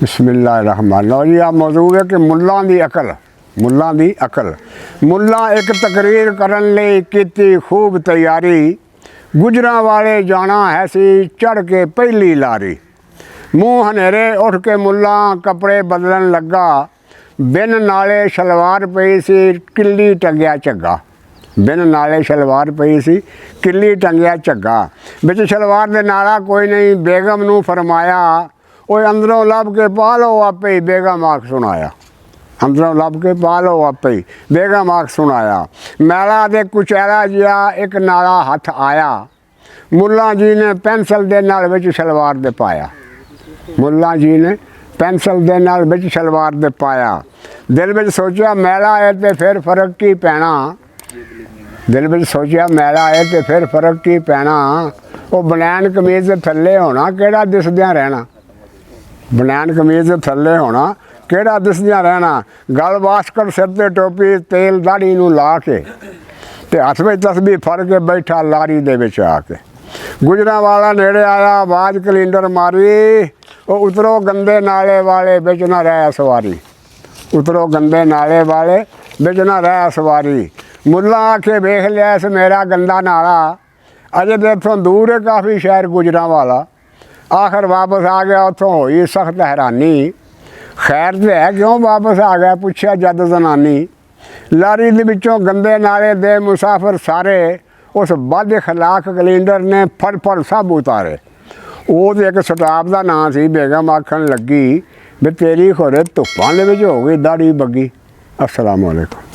बिस्मिल्लाहिर्रहमान। लो जी आ मौजू है कि मुल्लां दी अकल। मुल्ला एक तकरीर करन लई कीती खूब तैयारी, गुजरां वाले जाना है सी चढ़ के पहली लारी। मूँह हनेरे उठ के मुल्ला कपड़े बदलन लगा, बिन नाले शलवार पई सी किल्ली टंगिया झग्गा। बिन नाले शलवार पई सी किल्ली टंगिया झग्गा। बिच शलवार दे नाला कोई नहीं, बेगम नूं फरमाया ओए अंदरों लभ के पा लो आपे ही, बेगम आख सुनाया। अंदरों लभ के पा लो आपे ही, बेगम आख सुनाया। मैला दे कुचैला जिहा एक नाला हथ आया, मुल्ला जी ने पेंसिल दे नाल विच शलवार दे पाया। मुल्ला जी ने पेंसिल दे नाल विच शलवार दे पाया। दिल विच सोचा मैला है ते फिर फर्क की पैना। दिल विच सोचा मैला है ते फिर फर्क की पैना। वो बनैन कमीज दे थल्ले होना केड़ा दिसदियां रहना। बनैन कमीज दे थल्ले होना केड़ा दिसदियां रहना। गल वास्कट सिर ते टोपी तेल दाढ़ी नूं ला के ते हथ विच तस्बीह फड़ के बैठा लारी दे विच आके। गुजरां वाला नेड़े आया, आवाज़ कलिंडर मारी, वो उतरो गंदे नाले वाले बिच ना रह सवारी। उतरो गंदे नाले वाले बिच ना रह सवारी। मुल्ला आखे वेख लिया इस मेरा गंदा नाला, अजे तो इत्थों दूर है काफ़ी शहर गुजरां वाला। आखिर वापस आ गया, उत्थों होई सख्त हैरानी। खैर तो है क्यों वापस आ गया, पुछया जद जनानी। लारी दे विचों गंदे नाले दे मुसाफिर सारे उस बद इखलाक कलिंडर ने फड़ फड़ सब उतारे। वो तो एक स्टाफ का नाम सी। बेगम आखन लगी भी तेरी खोरे धुप्पां दे विच हो गई दाढ़ी बग्गी। अस्सलाम वालेकुम।